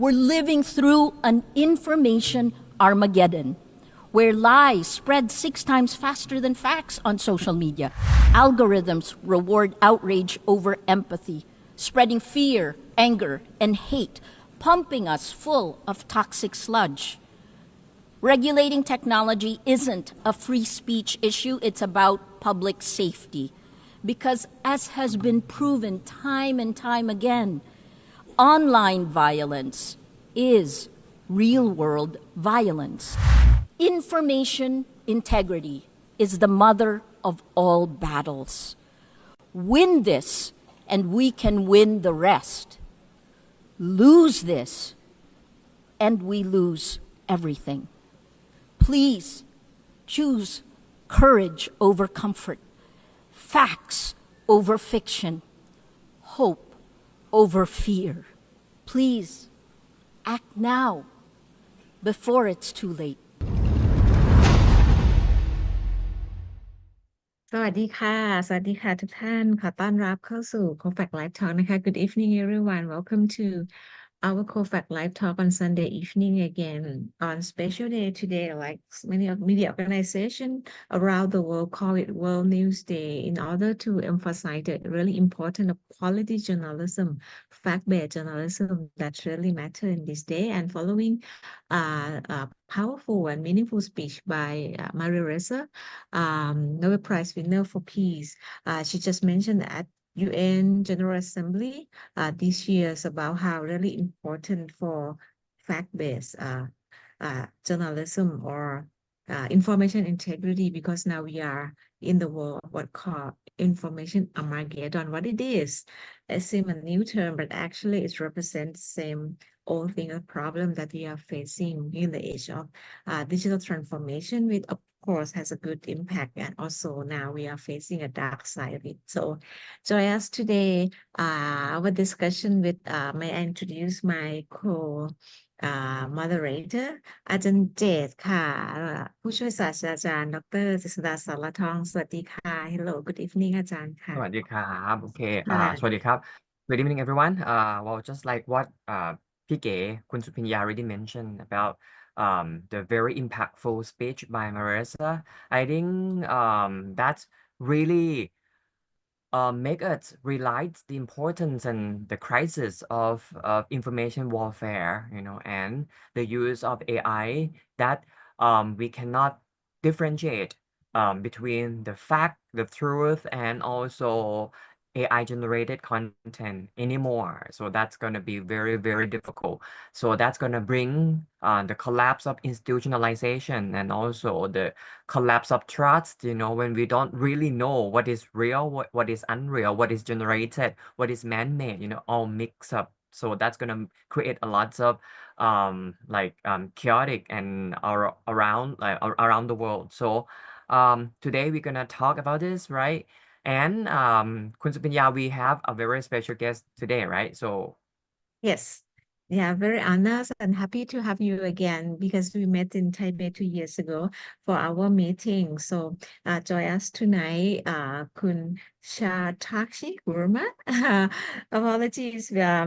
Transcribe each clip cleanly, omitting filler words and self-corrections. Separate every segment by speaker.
Speaker 1: We're living through an information Armageddon, where lies spread 6 times faster than facts on social media. Algorithms reward outrage over empathy, spreading fear, anger, and hate, pumping us full of toxic sludge. Regulating technology isn't a free speech issue, it's about public safety. Because as has been proven time and time again, online violence is real-world violence. Information integrity is the mother of all battles. Win this, and we can win the rest. Lose this, and we lose everything. Please choose courage over comfort, facts over fiction, hope over fear. Please act now before it's too late.
Speaker 2: สวัสดีค่ะทุกท่านขอต้อนรับเข้าสู่ Cofact Live Talk นะคะ Good evening everyone. Welcome to our Cofact Live Talk on Sunday evening again on special day today. Like many of media organizations around the world call it World News Day in order to emphasize the really important of quality journalism, fact-based journalism that really matter in this day. And following powerful and meaningful speech by Maria Ressa, Nobel Prize winner for peace. She just mentioned at UN General Assembly this year is about how really important for fact-based journalism or information integrity, because now we are in the world of what called information Armageddon. What it is, it seems a new term, but actually it represents the same old thing, a problem that we are facing in the age of digital transformation, which of course has a good impact, and also now we are facing a dark side of it. So join us today our discussion with may I introduce my moderator อาจารย์เจตค่ะผู้ช่วยศาสตราจารย์ดร.เจษฎาสารทองสวัสดีค่ะ Hello good evening อาจารย์ค่ะ
Speaker 3: สวัสดีครับโอเค
Speaker 2: ค่ะ
Speaker 3: สวัสดีครับ Good evening everyone well just like what พี่เก๋คุณสุพิญญา already mentioned about the very impactful speech by Marissa I think that's really make us realize the importance and the crisis of information warfare, you know, and the use of AI that we cannot differentiate between the fact, the truth, and also AI generated content anymore. So that's going to be very, very difficult. So that's going to bring the collapse of institutionalization and also the collapse of trust, you know, when we don't really know what is real, what is unreal, what is generated, what is man-made, you know, all mixed up. So that's going to create a lot of chaotic and around the world. So today we're going to talk about this, right? And Kun Supinya, we have a very special guest today, right? So
Speaker 2: Yes. Yeah, very honored and happy to have you again because we met in Taipei 2 years ago for our meeting. So join us tonight, Kun SHATAAKSHI Gurma. Apologies,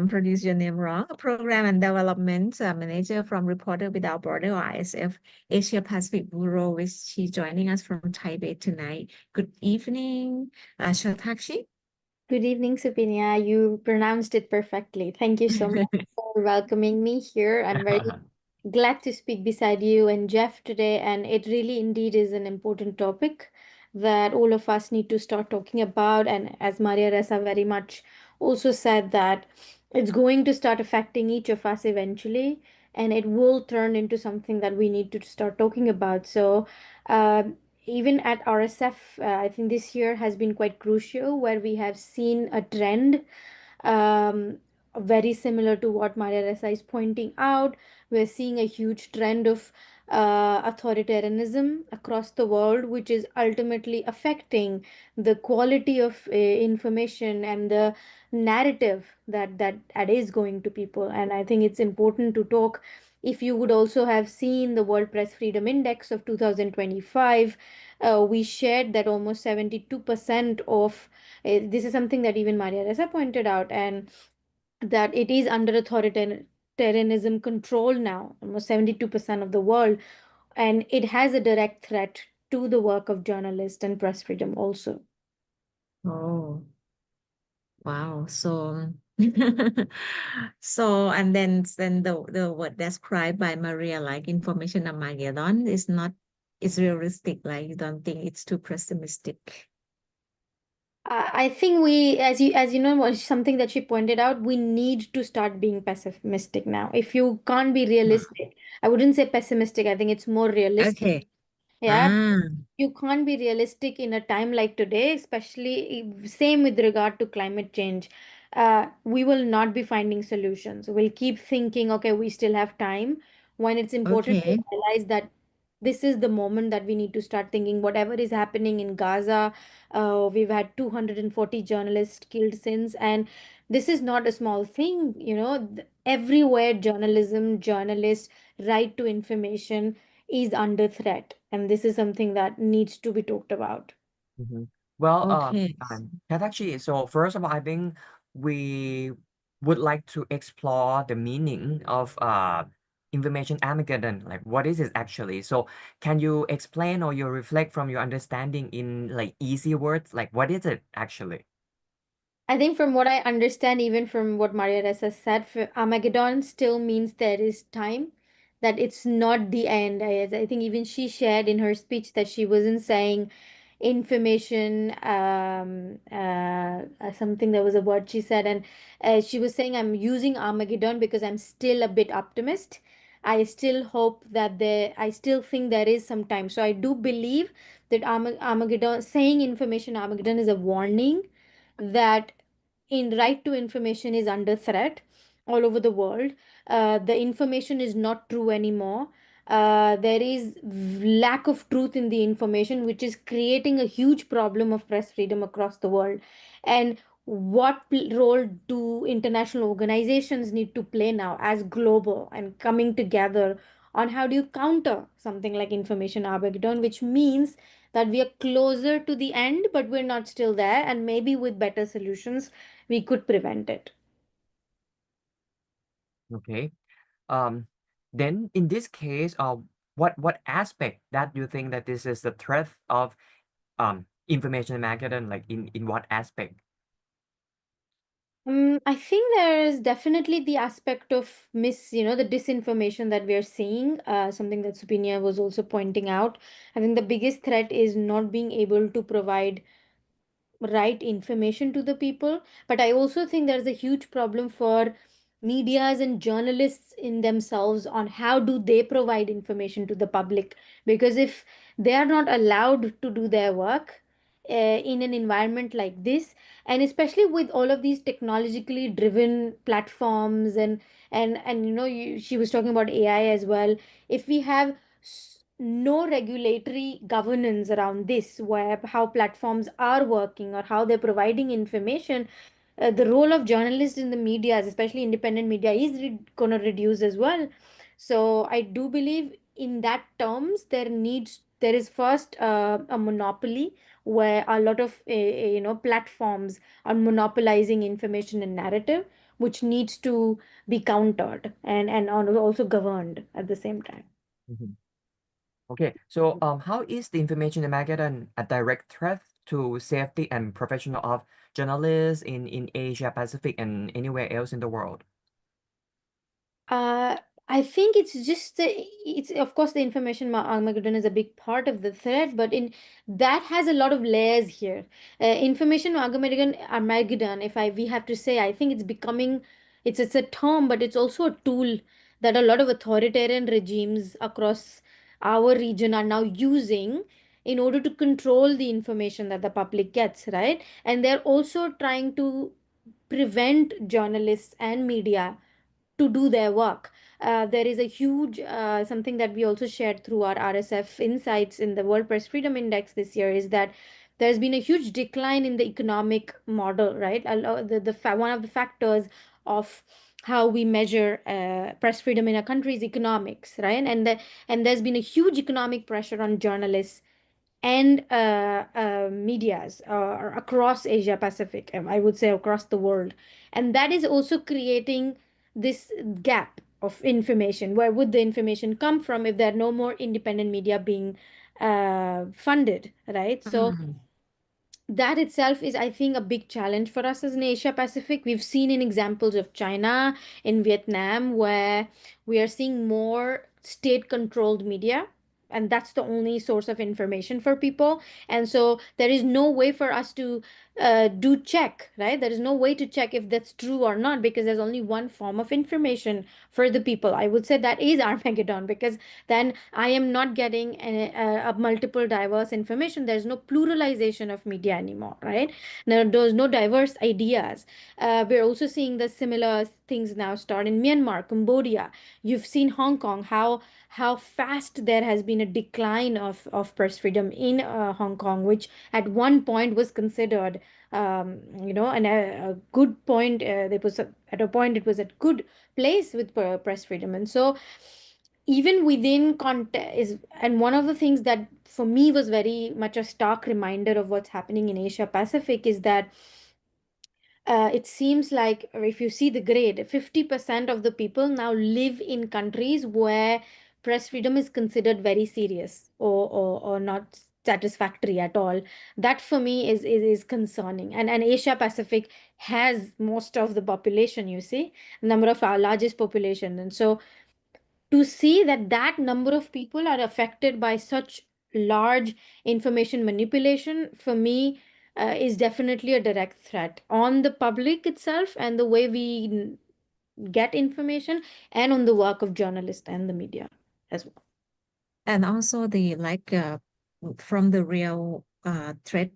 Speaker 2: produced your name wrong. Program and Development Manager from Reporter Without Borders, RSF Asia-Pacific Bureau, which she's joining us from Taipei tonight. Good evening, SHATAAKSHI.
Speaker 4: Good evening, Supinya. You pronounced it perfectly. Thank you so much for welcoming me here. I'm very glad to speak beside you and Jeff today. And it really indeed is an important topic that all of us need to start talking about. And as Maria Ressa very much also said, that it's going to start affecting each of us eventually. And it will turn into something that we need to start talking about. So even at RSF, I think this year has been quite crucial, where we have seen a trend very similar to what Maria Ressa is pointing out. We're seeing a huge trend of authoritarianism across the world, which is ultimately affecting the quality of information and the narrative that is going to people. And I think it's important to talk. If you would also have seen the World Press Freedom Index of 2025, we shared that almost 72% of this is something that even Maria Ressa pointed out, and that it is under authoritarianism control now, almost 72% of the world, and it has a direct threat to the work of journalists and press freedom also.
Speaker 2: Oh, wow. So, so, and then the word described by Maria, like information Armageddon, is not, it's realistic. Like, you don't think it's too pessimistic.
Speaker 4: I think we, as you know, was something that she pointed out, we need to start being pessimistic now. If you can't be realistic, I wouldn't say pessimistic, I think it's more realistic.
Speaker 2: Okay.
Speaker 4: Yeah,
Speaker 2: Ah,
Speaker 4: you can't be realistic in a time like today, especially same with regard to climate change. We will not be finding solutions. We'll keep thinking, okay, we still have time, when it's important to
Speaker 2: okay.
Speaker 4: realize that this is the moment that we need to start thinking whatever is happening in Gaza. We've had 240 journalists killed since, and this is not a small thing, you know, everywhere journalism, journalists, right to information is under threat, and this is something that needs to be talked about.
Speaker 3: Mhm. Well,
Speaker 2: Okay.
Speaker 3: Katakshi, so first of all, I think we would like to explore the meaning of information Armageddon. Like, what is it actually? So, can you explain or you reflect from your understanding in like easy words? Like, what is it actually?
Speaker 4: I think from what I understand, even from what Maria Ressa said, Armageddon still means there is time, that it's not the end. I think even she shared in her speech that she wasn't saying information, something, there was a word she said, and she was saying, I'm using Armageddon because I'm still a bit optimist. I still hope that I still think there is some time. So I do believe that Armageddon, saying information Armageddon is a warning that in right to information is under threat all over the world. The information is not true anymore. There is lack of truth in the information, which is creating a huge problem of press freedom across the world. And what role do international organizations need to play now as global and coming together on how do you counter something like information Armageddon, which means that we are closer to the end, but we're not still there. And maybe with better solutions, we could prevent it.
Speaker 3: Okay. Um, then in this case, what aspect that you think that this is the threat of information Armageddon? Like, in what aspect?
Speaker 4: I think there is definitely the aspect of the disinformation that we are seeing, something that Supinia was also pointing out. I think the biggest threat is not being able to provide right information to the people. But I also think there's a huge problem for medias and journalists in themselves on how do they provide information to the public, because if they are not allowed to do their work in an environment like this, and especially with all of these technologically driven platforms, and she was talking about AI as well. If we have no regulatory governance around this, where how platforms are working or how they're providing information, the role of journalists in the media, especially independent media, is going to reduce as well. So I do believe in that terms there is first a monopoly where a lot of platforms are monopolizing information and narrative, which needs to be countered and also governed at the same time.
Speaker 3: Mhm. Okay, so how is the information Armageddon a direct threat to safety and professional of journalists in Asia Pacific and anywhere else in the world?
Speaker 4: Uh, I think it's of course the information Armageddon is a big part of the threat, but in that has a lot of layers here. Information Armageddon, if we have to say, I think it's becoming, it's a term, but it's also a tool that a lot of authoritarian regimes across our region are now using in order to control the information that the public gets, right? And they're also trying to prevent journalists and media to do their work. There is a huge something that we also shared through our RSF insights in the World Press Freedom Index this year, is that there's been a huge decline in the economic model, right? One of the factors of how we measure press freedom in a country is economics, right? And there's been a huge economic pressure on journalists and medias across Asia Pacific, I would say across the world. And that is also creating this gap of information. Where would the information come from if there are no more independent media being funded, right? So that itself is, I think, a big challenge for us as an Asia Pacific. We've seen in examples of China, in Vietnam, where we are seeing more state-controlled media, and that's the only source of information for people. And so there is no way for us to do check, right? There is no way to check if that's true or not, because there's only one form of information for the people. I would say that is Armageddon, because then I am not getting a multiple diverse information. There's no pluralization of media anymore, right? There's no diverse ideas. We're also seeing the similar things now start in Myanmar, Cambodia. You've seen Hong Kong, how fast there has been a decline of press freedom in Hong Kong, which at one point was considered, and a good point. It was at a point it was a good place with press freedom, and so even within context, and one of the things that for me was very much a stark reminder of what's happening in Asia Pacific is that it seems like if you see the grade, 50% of the people now live in countries where press freedom is considered very serious or not satisfactory at all. That for me is concerning. And Asia Pacific has most of the population, you see, number of our largest population. And so to see that number of people are affected by such large information manipulation, for me, is definitely a direct threat on the public itself and the way we get information, and on the work of journalists and the media as well.
Speaker 2: And also the from the real threat,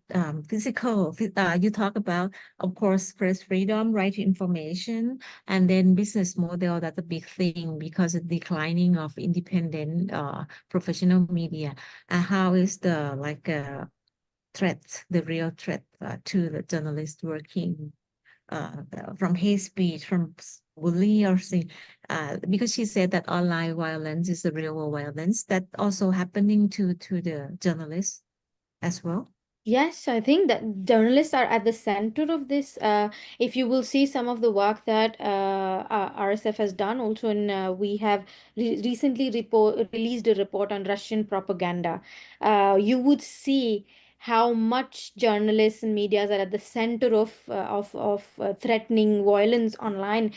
Speaker 2: physical. You talk about, of course, press freedom, right to information, and then business model. That's a big thing because of declining of independent professional media. And how is the threat, the real threat to the journalists working from hate speech, from bully or thing, because she said that online violence is the real world violence that also happening to the journalists as well.
Speaker 4: Yes, I think that journalists are at the center of this. If you will see some of the work that RSF has done, also we have recently released a report on Russian propaganda. You would see how much journalists and medias are at the center of threatening violence online.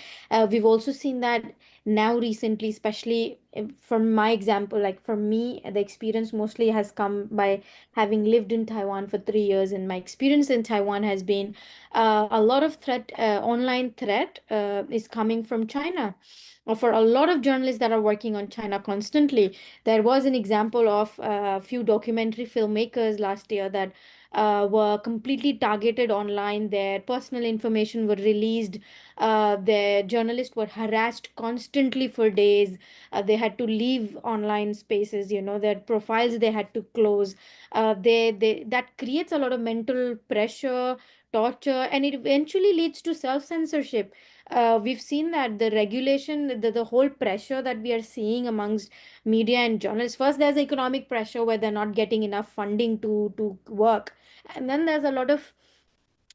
Speaker 4: We've also seen that now recently, especially from my example, like for me, the experience mostly has come by having lived in Taiwan for 3 years, and my experience in Taiwan has been a lot of online threat is coming from China. For a lot of journalists that are working on China constantly, there was an example of a few documentary filmmakers last year that were completely targeted online. Their personal information were released. Their journalists were harassed constantly for days. They had to leave online spaces. Their profiles they had to close. That creates a lot of mental pressure, torture, and it eventually leads to self-censorship. We've seen that the regulation, the whole pressure that we are seeing amongst media and journalists. First, there's economic pressure where they're not getting enough funding to work, and then there's a lot of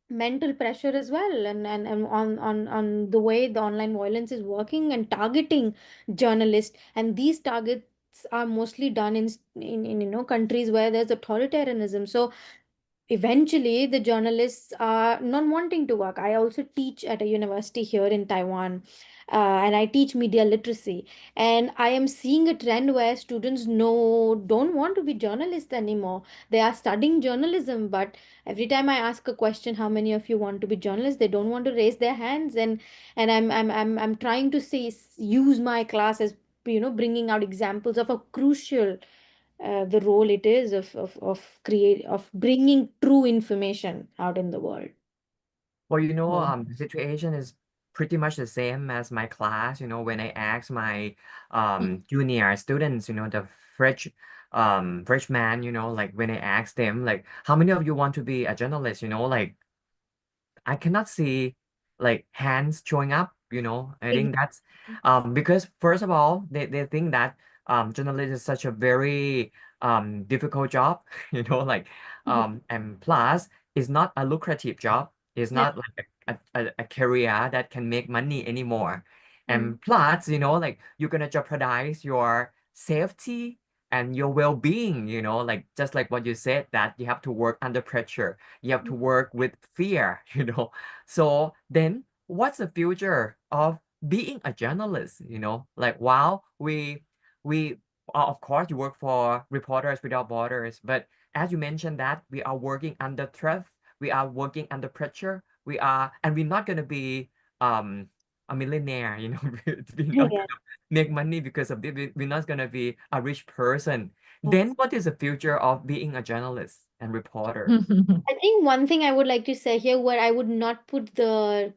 Speaker 4: mental pressure as well, and on the way the online violence is working and targeting journalists, and these targets are mostly done in countries where there's authoritarianism. So eventually the journalists are not wanting to work. I also teach at a university here in Taiwan, and I teach media literacy, and I am seeing a trend where students don't want to be journalists anymore. They are studying journalism, but every time I ask a question, how many of you want to be journalists, they don't want to raise their hands, and I'm trying to use my class as bringing out examples of a crucial the role it is of bringing true information out in the world.
Speaker 3: Well,
Speaker 2: Yeah.
Speaker 3: the situation is pretty much the same as my class. When I ask my junior students, the freshman, like when I ask them, like, how many of you want to be a journalist? Like, I cannot see like hands showing up. I think that's because first of all, they think that journalist is such a very difficult job, like and plus it's not a lucrative job. It's
Speaker 4: Yeah.
Speaker 3: not like a career that can make money anymore. And plus, like you're gonna jeopardize your safety and your well-being, like just like what you said, that you have to work under pressure, you have to work with fear, So then what's the future of being a journalist, Like wow, we of course you work for Reporters Without Borders, but as you mentioned that we are working under threat, we are working under pressure, and we're not gonna be a millionaire, we're not
Speaker 4: Yeah.
Speaker 3: gonna make money because of this. We're not gonna be a rich person. Then what is the future of being a journalist and reporter?
Speaker 4: I think one thing I would like to say here, where I would not put the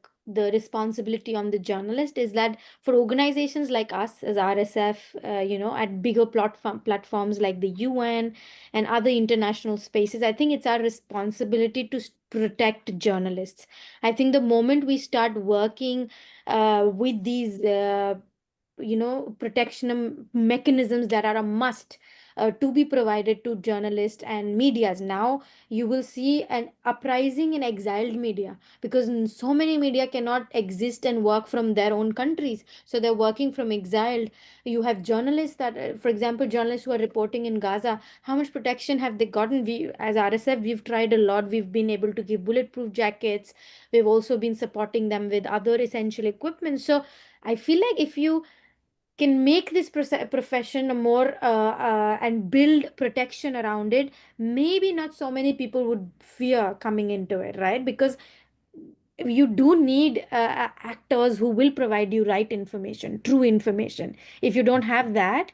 Speaker 4: responsibility on the journalist, is that for organizations like us as RSF, at bigger platforms like the UN and other international spaces, I think it's our responsibility to protect journalists. I think the moment we start working with these protection mechanisms that are a must to be provided to journalists and medias, now you will see an uprising in exiled media, because so many media cannot exist and work from their own countries, so they're working from exiled. You have journalists that for example, journalists who are reporting in Gaza, how much protection have they gotten? We as RSF, we've tried a lot. We've been able to give bulletproof jackets. We've also been supporting them with other essential equipment. So I feel like if you can make this profession a more and build protection around it, maybe not so many people would fear coming into it, right? Because you do need actors who will provide you right information, true information. If you don't have that,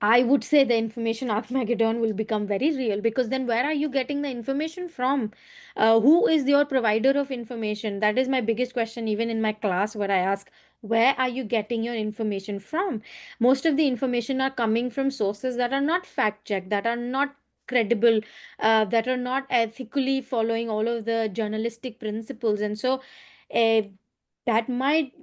Speaker 4: I would say the information Armageddon will become very real, because then where are you getting the information from? Who is your provider of information? That is my biggest question, even in my class, where I ask, where are you getting your information from? Most of the information are coming from sources that are not fact checked, that are not credible, that are not ethically following all of the journalistic principles. And so uh, that might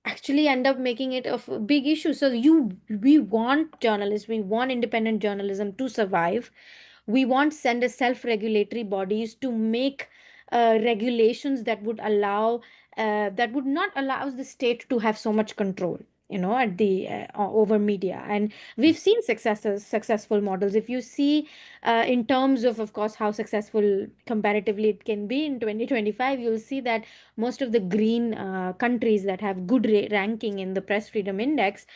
Speaker 4: actually end up making it a big issue. So we want journalists, we want independent journalism to survive. We want send a self-regulatory bodies to make regulations that would allow that would not allow the state to have so much control, at the over media. And we've seen successful models. If you see in terms of course, how successful comparatively it can be in 2025, you'll see that most of the green countries that have good ranking in the press freedom index,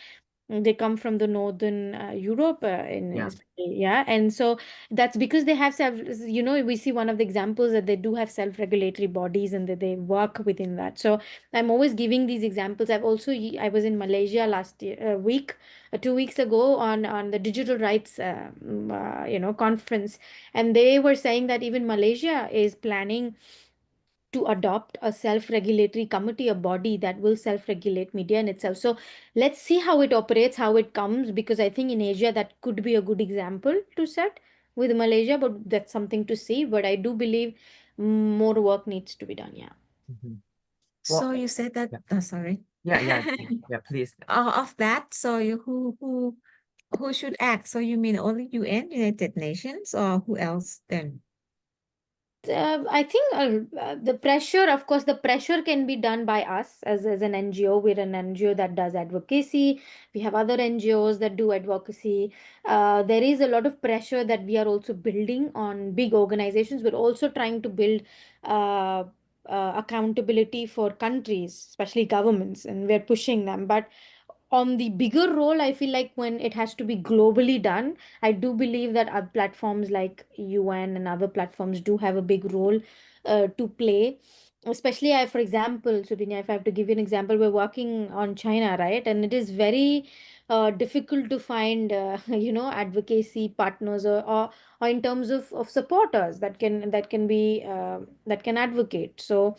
Speaker 4: they come from the northern Europe
Speaker 3: Yeah.
Speaker 4: yeah. And so that's because they have we see one of the examples that they do have self-regulatory bodies and that they work within that. So I'm always giving these examples. I was in Malaysia last year, week 2 weeks ago on the digital rights conference, and they were saying that even Malaysia is planning to adopt a self-regulatory committee, a body that will self-regulate media in itself. So let's see how it operates, how it comes, because I think in Asia that could be a good example to set with Malaysia, but that's something to see. But I do believe more work needs to be done. Yeah.
Speaker 3: Mhm.
Speaker 2: So
Speaker 3: Well,
Speaker 2: you said that,
Speaker 3: yeah.
Speaker 2: sorry.
Speaker 3: Yeah, please.
Speaker 2: Of that, so who should act? So you mean only UN, United Nations, or who else then?
Speaker 4: I think the pressure, of course, the pressure can be done by us as an NGO. We're an NGO that does advocacy. We have other NGOs that do advocacy. There is a lot of pressure that we are also building on big organizations. We're also trying to build uh, accountability for countries, especially governments, and we're pushing them. But on the bigger role, I feel like when it has to be globally done, I do believe that other platforms like UN and other platforms do have a big role to play. Especially, for example, Subinia, if I have to give you an example, we're working on China, right? And it is very difficult to find, advocacy partners or in terms of supporters that can be that can advocate. So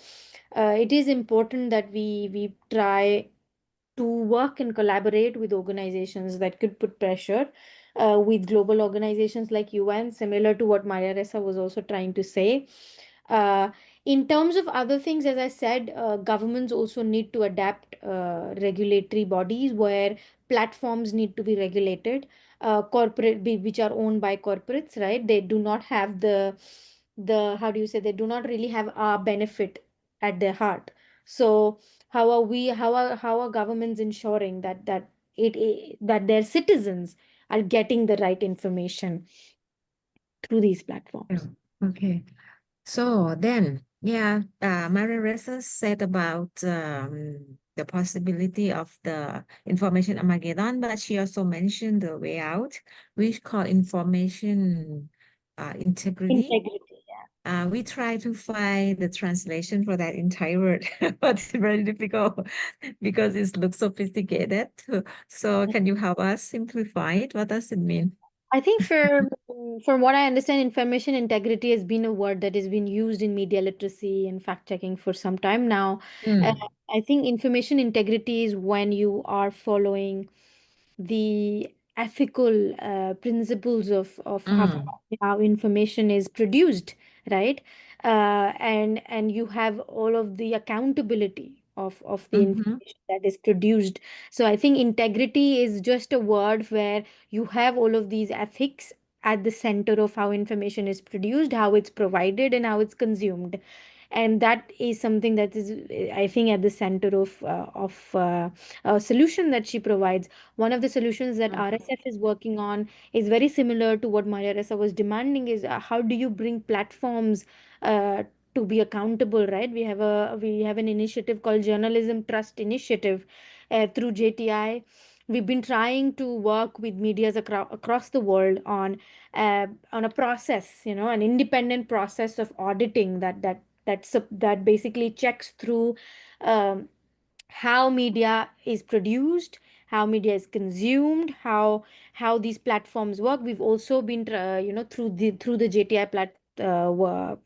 Speaker 4: it is important that we try to work and collaborate with organizations that could put pressure with global organizations like UN, similar to what Maria Ressa was also trying to say. Uh, in terms of other things, as I said, governments also need to adapt regulatory bodies where platforms need to be regulated. Which are owned by corporates, right? They do not have the how do you say, they do not really have our benefit at their heart. So how are governments ensuring that their citizens are getting the right information through these platforms?
Speaker 2: Okay. So then, yeah, Maria Ressa said about the possibility of the information Armageddon, but she also mentioned the way out, which called information integrity.
Speaker 4: Integrity, yeah.
Speaker 2: We try to find the translation for that entire word, but it's very difficult because it looks sophisticated. So can you help us simplify it? What does it mean?
Speaker 4: I think from what I understand, information integrity has been a word that has been used in media literacy and fact checking for some time now.
Speaker 2: Mm,
Speaker 4: I think information integrity is when you are following the ethical principles of
Speaker 2: mm,
Speaker 4: how information is produced, right? And you have all of the accountability of the
Speaker 2: mm-hmm,
Speaker 4: information that is produced. So I think integrity is just a word where you have all of these ethics at the center of how information is produced, how it's provided, and how it's consumed. And that is something that is, I think, at the center of a solution that she provides. One of the solutions that
Speaker 2: mm,
Speaker 4: RSF is working on is very similar to what Maria Ressa was demanding, is how do you bring platforms uh, to be accountable, right? We have an initiative called Journalism Trust Initiative through JTI. We've been trying to work with medias across the world on a process, an independent process of auditing that basically checks through um, how media is produced, how media is consumed, how these platforms work. We've also been through the JTI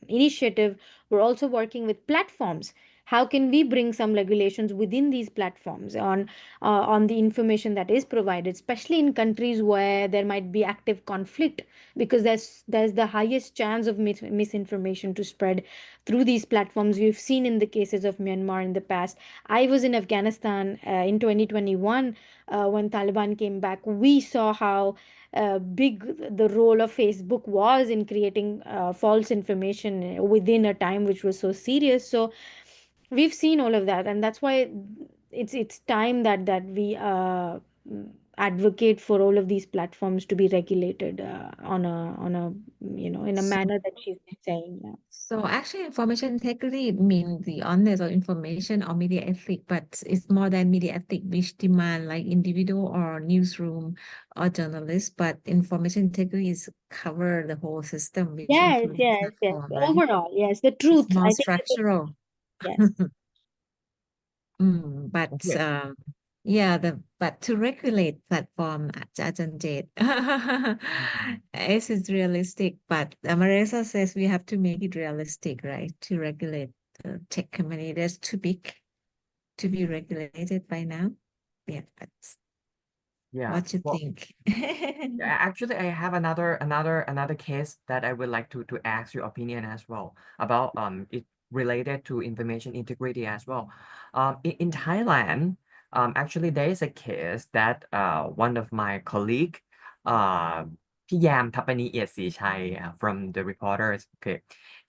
Speaker 4: initiative, we're also working with platforms. How can we bring some regulations within these platforms on the information that is provided, especially in countries where there might be active conflict, because there's the highest chance of misinformation to spread through these platforms. We've seen in the cases of Myanmar in the past. I was in Afghanistan in 2021 when Taliban came back. We saw how big the role of Facebook was in creating false information within a time which was so serious. So we've seen all of that, and that's why it's time that we advocate for all of these platforms to be regulated on a in a
Speaker 2: So,
Speaker 4: manner that she's saying. Yeah.
Speaker 2: so actually, information integrity means the honest of information or media ethic, but it's more than media ethic, which demand like individual or newsroom or journalists. But information integrity is cover the whole system, which
Speaker 4: Yes,
Speaker 2: includes
Speaker 4: yes, yes.
Speaker 2: platform, right?
Speaker 4: Overall, yes, the
Speaker 2: It's
Speaker 4: truth.
Speaker 2: more
Speaker 4: I think it's
Speaker 2: structural.
Speaker 4: yes.
Speaker 2: But
Speaker 3: Okay.
Speaker 2: yeah, but to regulate platform, Ajahn Jade, is realistic. But Marisa says we have to make it realistic, right? To regulate the tech company, that's too big to be regulated by now. Yeah, but
Speaker 3: Yeah.
Speaker 2: what you
Speaker 3: Well,
Speaker 2: think?
Speaker 3: actually, I have another case that I would like to ask your opinion as well about it related to information integrity as well. In Thailand, actually there is a case that one of my colleague, uh, พี่แยม Thapani Iet-Srichai, from the reporters, okay,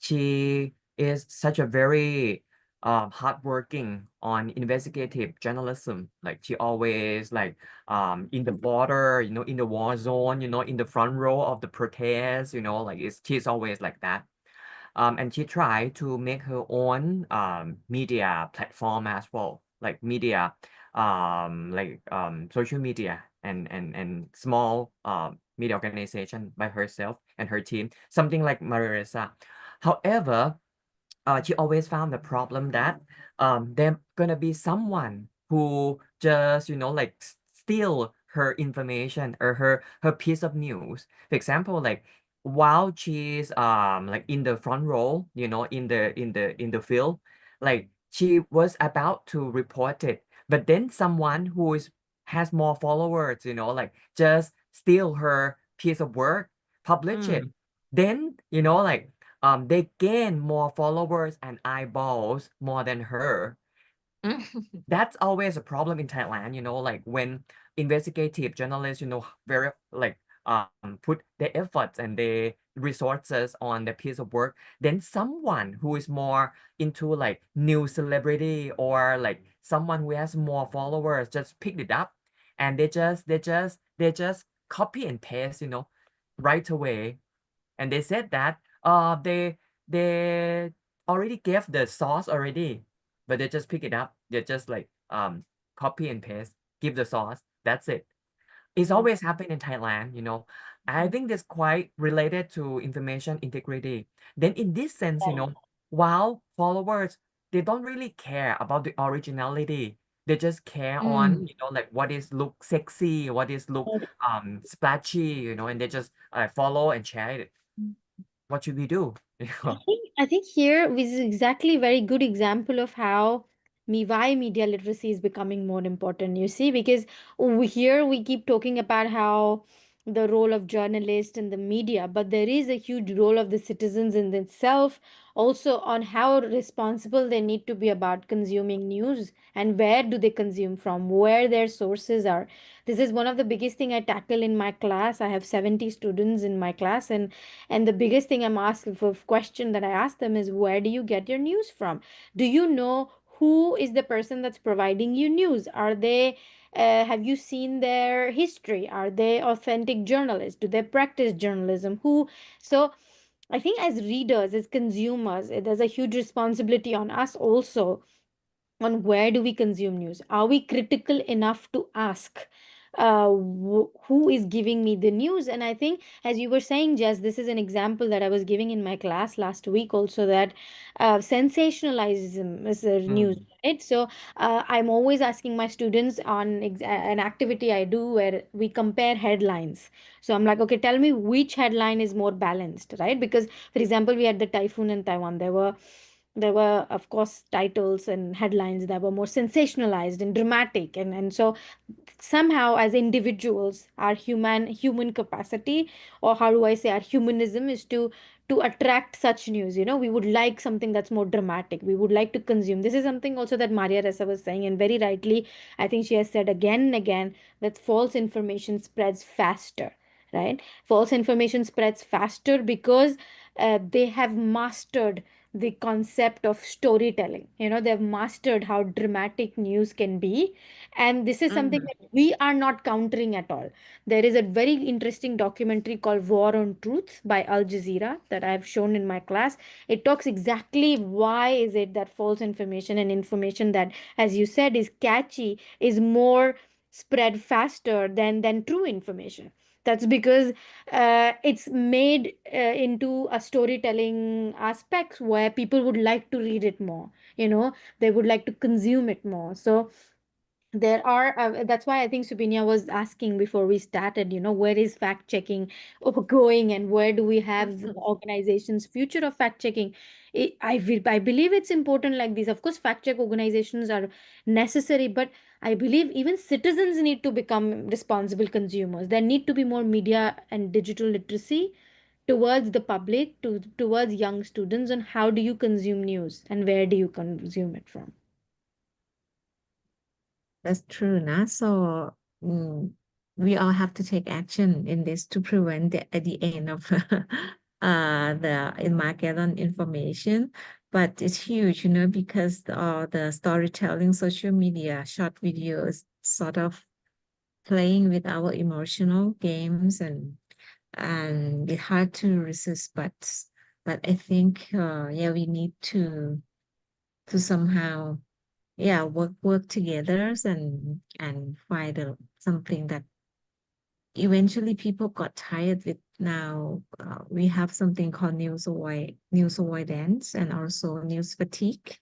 Speaker 3: she is such a very hardworking on investigative journalism. Like she always like in the border, in the war zone, in the front row of the protest, like she's always like that. And she tried to make her own media platform as well, like media, social media and small media organization by herself and her team, something like Marisa. However, she always found the problem that there's gonna be someone who just like steal her information or her piece of news. For example, like while she's like in the front row, in the field, like she was about to report it, but then someone who has more followers, like just steal her piece of work, publish it. Then like they gain more followers and eyeballs more than her. That's always a problem in Thailand, like when investigative journalists, very like put their efforts and they resources on the piece of work, then someone who is more into like new celebrity or like someone who has more followers just picked it up and they just copy and paste, right away. And they said that they already gave the source already, but they just pick it up. They just like copy and paste, give the source. That's it. It's always happened in Thailand. I think that's quite related to information integrity. Then in this sense, while followers, they don't really care about the originality. They just care on, like what is look sexy, what is look splashy, and they just follow and share it. What should we do?
Speaker 4: I think here this is exactly a very good example of how why media literacy is becoming more important. You see, because here we keep talking about how the role of journalists and the media, but there is a huge role of the citizens in itself, also on how responsible they need to be about consuming news and where do they consume from, where their sources are. This is one of the biggest thing I tackle in my class. I have 70 students in my class, and the biggest thing I'm asking for question that I ask them is, where do you get your news from? Do you know who is the person that's providing you news? Are they have you seen their history? Are they authentic journalists? Do they practice journalism? So I think as readers, as consumers, there's a huge responsibility on us also on where do we consume news. Are we critical enough to ask who is giving me the news? And I think, as you were saying, Jess, this is an example that I was giving in my class last week also, that sensationalism is news, right? So I'm always asking my students on an activity I do where we compare headlines. So I'm like, okay, tell me which headline is more balanced, right? Because, for example, we had the typhoon in Taiwan. There were of course titles and headlines that were more sensationalized and dramatic, and so somehow as individuals our human capacity, or how do I say, our humanism is to attract such news. We would like something that's more dramatic. We would like to consume. This is something also that Maria Ressa was saying, and very rightly I think she has said again and again, that false information spreads faster, right? False information spreads faster because they have mastered the concept of storytelling. They've mastered how dramatic news can be. And this is something that we are not countering at all. There is a very interesting documentary called War on Truth by Al Jazeera that I've shown in my class. It talks exactly why is it that false information and information that, as you said, is catchy, is more spread faster than true information. That's because it's made into a storytelling aspects where people would like to read it more. They would like to consume it more. So there are that's why I think Subinia was asking before we started, where is fact checking going, and where do we have the organization's future of fact checking. I believe it's important like this. Of course, fact check organizations are necessary, but I believe even citizens need to become responsible consumers. There need to be more media and digital literacy towards the public, towards young students, on how do you consume news and where do you consume it from.
Speaker 2: That's true, nah. So we all have to take action in this to prevent at the end of the Armageddon information. But it's huge, because the storytelling, social media, short videos, sort of playing with our emotional games, and it's hard to resist. But I think we need to somehow work together and find something that eventually people got tired with. Now we have something called news avoidance and also news fatigue,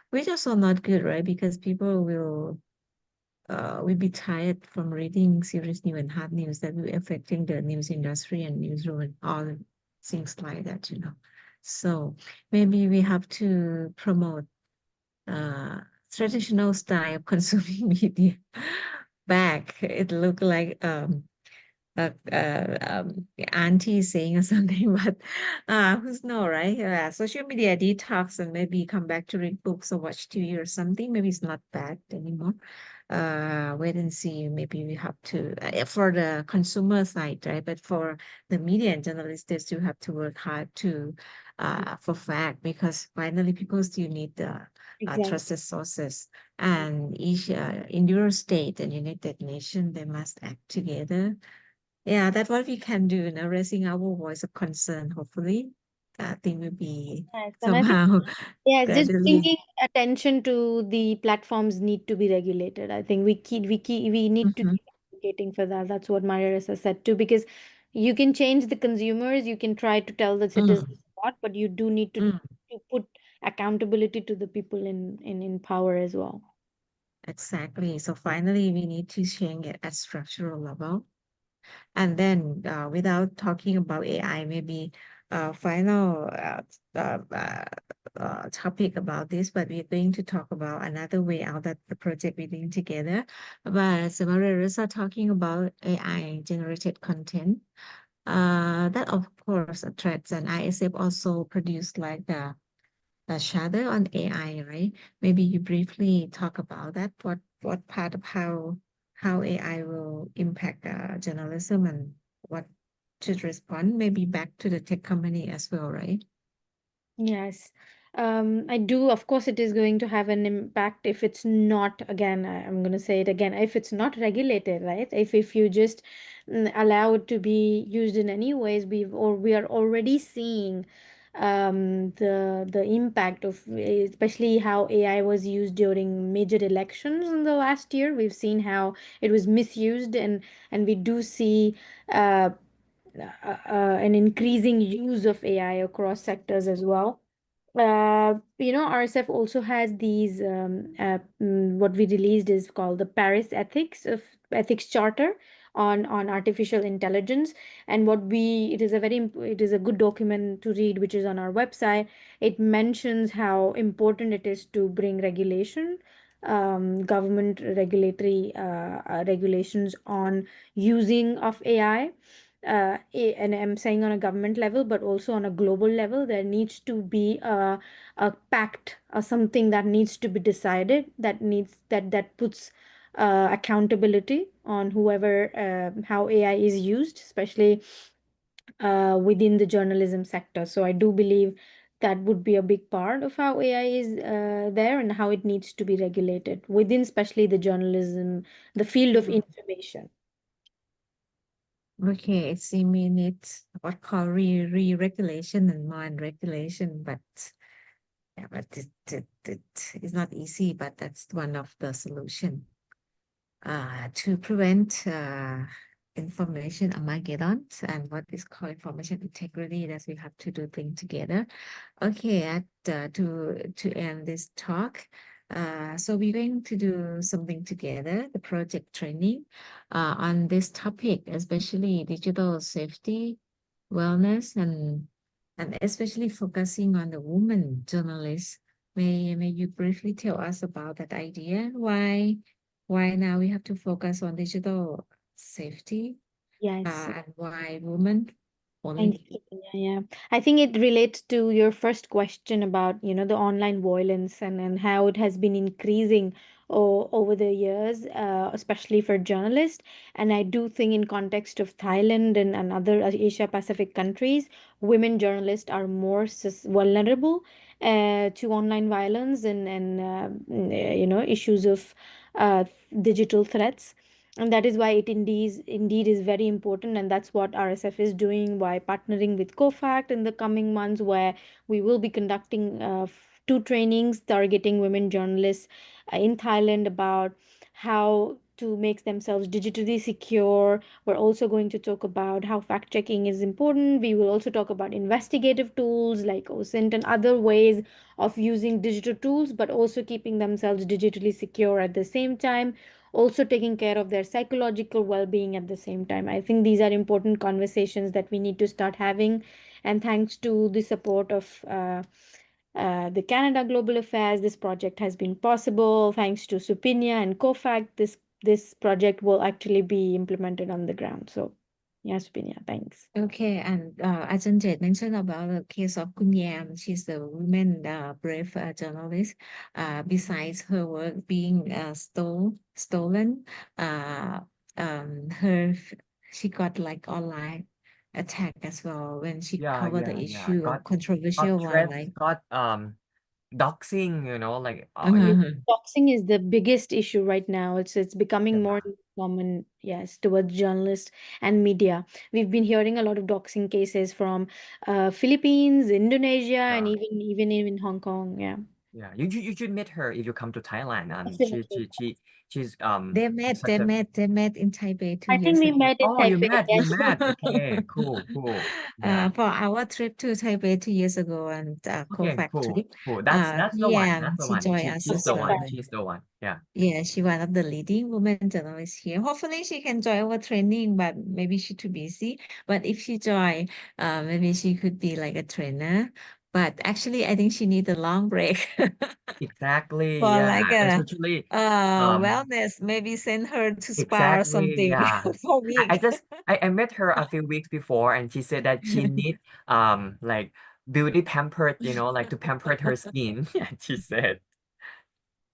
Speaker 2: which are also not good, right? Because people will be tired from reading serious news and hard news that will affecting the news industry and newsroom and all things like that. So maybe we have to promote traditional style of consuming media back. It looked like auntie saying or something, but who's know, right? Social media detox and maybe come back to read books or watch TV or something. Maybe it's not bad anymore. Wait and see. Maybe we have to for the consumer side, right? But for the media and journalists, they still have to work hard to for fact because finally people still need the
Speaker 4: Exactly.
Speaker 2: trusted sources. And each in your state and United Nations, they must act together. Yeah, that's what we can do, raising our voice of concern. Hopefully, I think will be
Speaker 4: Yes, and I think
Speaker 2: somehow
Speaker 4: yes, just
Speaker 2: gradually.
Speaker 4: bringing attention to the platforms need to be regulated. I think we need to
Speaker 2: Mhm,
Speaker 4: keep advocating for that. That's what Maria Ressa said too, because you can change the consumers, you can try to tell the citizens
Speaker 2: mm,
Speaker 4: what, but you do need
Speaker 2: mm,
Speaker 4: to put accountability to the people in power as well.
Speaker 2: exactly. So finally, we need to change it at structural level. And then, without talking about AI, maybe final topic about this, but we're going to talk about another way out that the project we're doing together. But Samaria are talking about AI generated content. That of course attracts, and ISF also produced like the shadow on AI, right? Maybe you briefly talk about that. What part of how AI will impact journalism and what should respond? Maybe back to the tech company as well, right?
Speaker 4: Yes, I do. Of course, it is going to have an impact if it's not, again, I'm going to say it again, if it's not regulated, right? If you just allow it to be used in any ways, we are already seeing the impact of especially how AI was used during major elections in the last year. We've seen how it was misused, and we do see an increasing use of AI across sectors as well. RSF also has these what we released is called the Paris Ethics Charter on artificial intelligence, and it is a good document to read, which is on our website. It mentions how important it is to bring regulation, government regulatory regulations on using of AI. And I'm saying on a government level, but also on a global level, there needs to be a pact or something that needs to be decided that puts accountability on whoever how AI is used, especially within the journalism sector. So I do believe that would be a big part of how AI is there and how it needs to be regulated within, especially the journalism, the field of information.
Speaker 2: Okay, it's a minute what called re-regulation and non-regulation, but yeah, but it is not easy, but that's one of the solution to prevent information Armageddon and what is called information integrity that we have to do things together. Okay, to end this talk, so we're going to do something together, the project training on this topic, especially digital safety, wellness, and especially focusing on the woman journalists. May you briefly tell us about that idea? Why now we have to focus on digital safety
Speaker 4: Yes.
Speaker 2: and why women
Speaker 4: Thank
Speaker 2: only?
Speaker 4: you. Yeah. I think it relates to your first question about, the online violence and how it has been increasing over the years, especially for journalists. And I do think in context of Thailand and other Asia Pacific countries, women journalists are more vulnerable to online violence and issues of digital threats. And that is why it indeed is very important, and that's what RSF is doing by partnering with Cofact in the coming months, where we will be conducting 2 trainings targeting women journalists in Thailand about how to make themselves digitally secure. We're also going to talk about how fact checking is important. We will also talk about investigative tools like OSINT and other ways of using digital tools, but also keeping themselves digitally secure at the same time, also taking care of their psychological well-being at the same time. I think these are important conversations that we need to start having, and thanks to the support of the Canada Global Affairs, this project has been possible. Thanks to Supinia and Cofact, this project will actually be implemented on the ground. So Yeah, Supinya, thanks.
Speaker 2: Okay, and Ajahn Jet mentioned about the case of Kun Yam. She's the woman brave journalist. Besides her work being stolen, she got like online attack as well when she
Speaker 3: Yeah,
Speaker 2: covered the
Speaker 3: yeah,
Speaker 2: issue of
Speaker 3: got
Speaker 2: controversial
Speaker 3: threats,
Speaker 2: wildlife.
Speaker 3: got doxing, like
Speaker 4: Yes,
Speaker 2: Uh-huh.
Speaker 4: doxing is the biggest issue right now. It's becoming more
Speaker 3: yeah,
Speaker 4: common, yes, towards journalists and media. We've been hearing a lot of doxing cases from Philippines, Indonesia, and
Speaker 3: yeah,
Speaker 4: even in Hong Kong. Yeah,
Speaker 3: yeah. You should meet her if you come to Thailand.
Speaker 4: definitely.
Speaker 3: She's
Speaker 2: They met
Speaker 3: such a
Speaker 2: in Taipei 2
Speaker 4: I think
Speaker 2: years
Speaker 4: we
Speaker 2: ago.
Speaker 4: met in
Speaker 3: oh you
Speaker 4: Taipei.
Speaker 3: met
Speaker 4: Yes.
Speaker 3: okay cool yeah
Speaker 2: For our trip to Taipei 2 years ago and
Speaker 3: okay
Speaker 2: Cofact trip,
Speaker 3: cool that's the one
Speaker 2: she joined us
Speaker 3: she's
Speaker 2: as
Speaker 3: the
Speaker 2: well.
Speaker 3: one she's the one yeah
Speaker 2: Yeah, she one of the leading women journalists here. Hopefully she can join our training, but maybe she's too busy. But if she join, maybe she could be like a trainer. But actually, I think she need a long break
Speaker 3: exactly
Speaker 2: for
Speaker 3: yeah
Speaker 2: like a
Speaker 3: especially um
Speaker 2: wellness. Maybe send her to spa or
Speaker 3: exactly
Speaker 2: something
Speaker 3: yeah
Speaker 2: for a
Speaker 3: I
Speaker 2: week.
Speaker 3: just I met her a few weeks before and she said that she need like beauty pampered like to pamper her skin and she said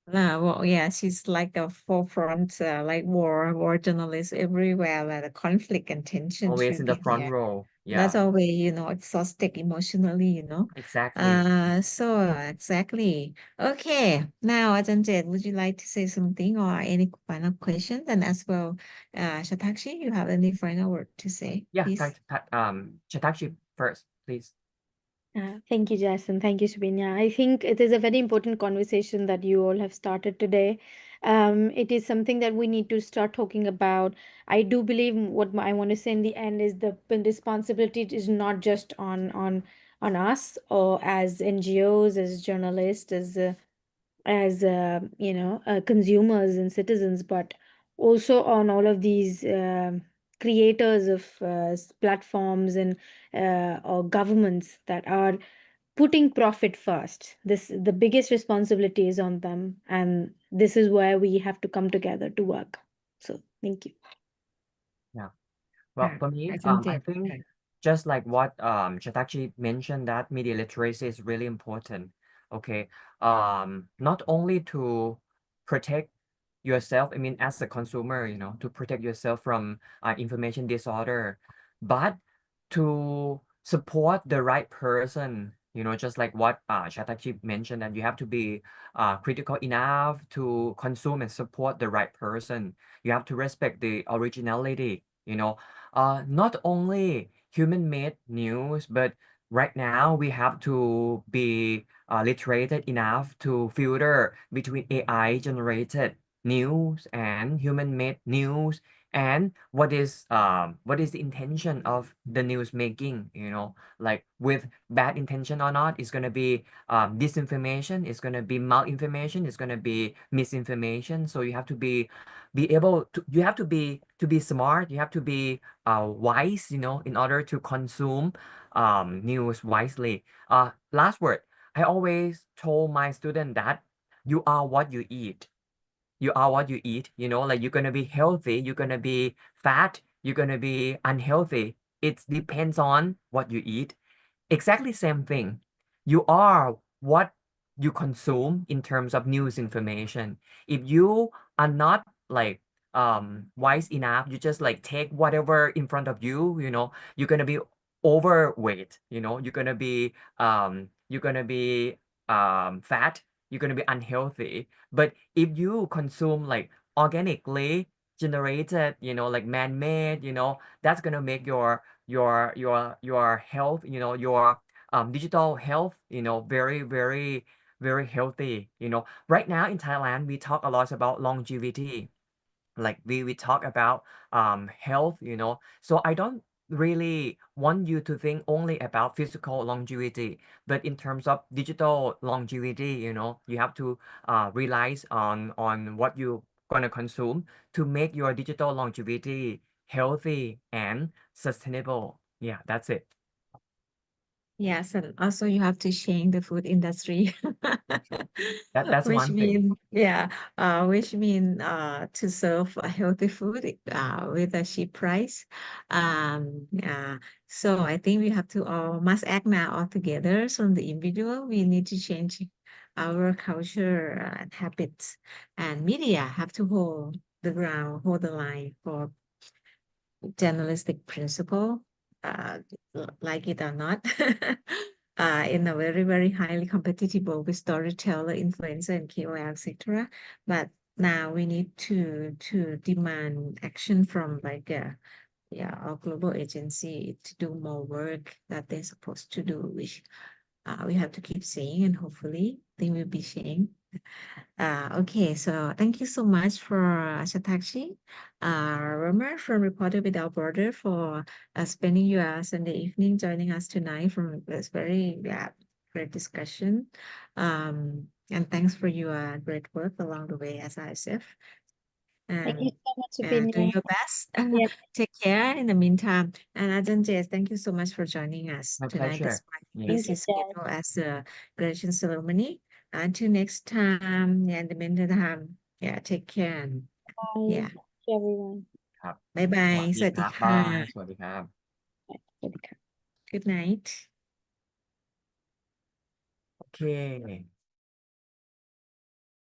Speaker 2: Well, yeah, she's like a forefront, like war journalist everywhere, where the conflict and tension
Speaker 3: always
Speaker 2: should
Speaker 3: in the
Speaker 2: be
Speaker 3: front
Speaker 2: there.
Speaker 3: row
Speaker 2: That's
Speaker 3: yeah
Speaker 2: always, exhausted emotionally.
Speaker 3: exactly
Speaker 2: So exactly. Okay, now Ajahn Jet, would you like to say something or any final questions? And as well, Shatakshi, you have any final word to say,
Speaker 3: yeah
Speaker 2: please?
Speaker 3: Chatachi first please
Speaker 4: Thank you, Jason. Thank you, Subinya. I think it is a very important conversation that you all have started today. It is something that we need to start talking about. I do believe what I want to say in the end is the responsibility is not just on us or as NGOs, as journalists, as consumers and citizens, but also on all of these creators of platforms and or governments that are putting profit first. The biggest responsibility is on them, and this is where we have to come together to work. So thank you.
Speaker 3: yeah well
Speaker 2: Ah,
Speaker 3: for me
Speaker 2: Ajahn
Speaker 3: I
Speaker 2: Jet.
Speaker 3: think just like what Chatachi mentioned that media literacy is really important okay not only to protect yourself I mean as a consumer to protect yourself from information disorder but to support the right person just like what Chatachi mentioned that you have to be critical enough to consume and support the right person you have to respect the originality not only human-made news but right now we have to be literated enough to filter between AI generated news and human-made news and what is the intention of the news making like with bad intention or not it's going to be disinformation it's going to be malinformation it's going to be misinformation so you have to be able to you have to be smart you have to be wise in order to consume news wisely last word I always told my student that you are what you eat you are what you eat like you're gonna be healthy you're gonna be fat you're gonna be unhealthy it depends on what you eat exactly same thing you are what you consume in terms of news information if you are not like wise enough you just like take whatever in front of you're gonna be overweight you're gonna be fat you're gonna be unhealthy but if you consume like organically generated like man-made that's gonna make your health your digital health very very very healthy right now in Thailand we talk a lot about longevity like we talk about health so I don't really want you to think only about physical longevity but in terms of digital longevity you have to realize on what you gonna consume to make your digital longevity healthy and sustainable yeah that's it
Speaker 2: Yes, and also you have to change the food industry.
Speaker 3: That's
Speaker 2: Which
Speaker 3: one thing.
Speaker 2: which mean to serve a healthy food with a cheap price. So I think we have to all must act now all together. From the individual, we need to change our culture and habits, and media have to hold the ground, hold the line for journalistic principle, like it or not, in a very, very highly competitive world with storyteller, influencer, and KOL, etc. But now we need to demand action from like our global agency to do more work that they're supposed to do, which we have to keep saying, and hopefully they will be saying. Okay, so thank you so much for SHATAAKSHI, Romer from Reporter Without Border, for spending your Sunday evening joining us tonight from this very great discussion. And thanks for your great work along the way as RSF.
Speaker 4: Thank you
Speaker 2: And
Speaker 4: so much,
Speaker 2: do
Speaker 4: Supinia.
Speaker 2: your best.
Speaker 4: Yeah.
Speaker 2: Take care in the meantime. And Ajahn Jess, thank you so much for joining us
Speaker 3: My
Speaker 2: tonight
Speaker 3: pleasure.
Speaker 2: despite
Speaker 3: Yeah.
Speaker 4: Thank you,
Speaker 2: busy
Speaker 4: Jeff.
Speaker 2: schedule as the graduation ceremony. Until next time, in the meantime, take care. And,
Speaker 4: Bye.
Speaker 2: yeah,
Speaker 4: Thank you, everyone.
Speaker 3: ครับ
Speaker 2: bye
Speaker 3: สวั
Speaker 2: bye.
Speaker 3: สดี
Speaker 2: สวัส
Speaker 3: ค
Speaker 2: ดี
Speaker 3: รับ
Speaker 2: ค่ะ
Speaker 3: บาย สวัสดีครับ
Speaker 4: Bye.
Speaker 2: Good night.
Speaker 3: โอเค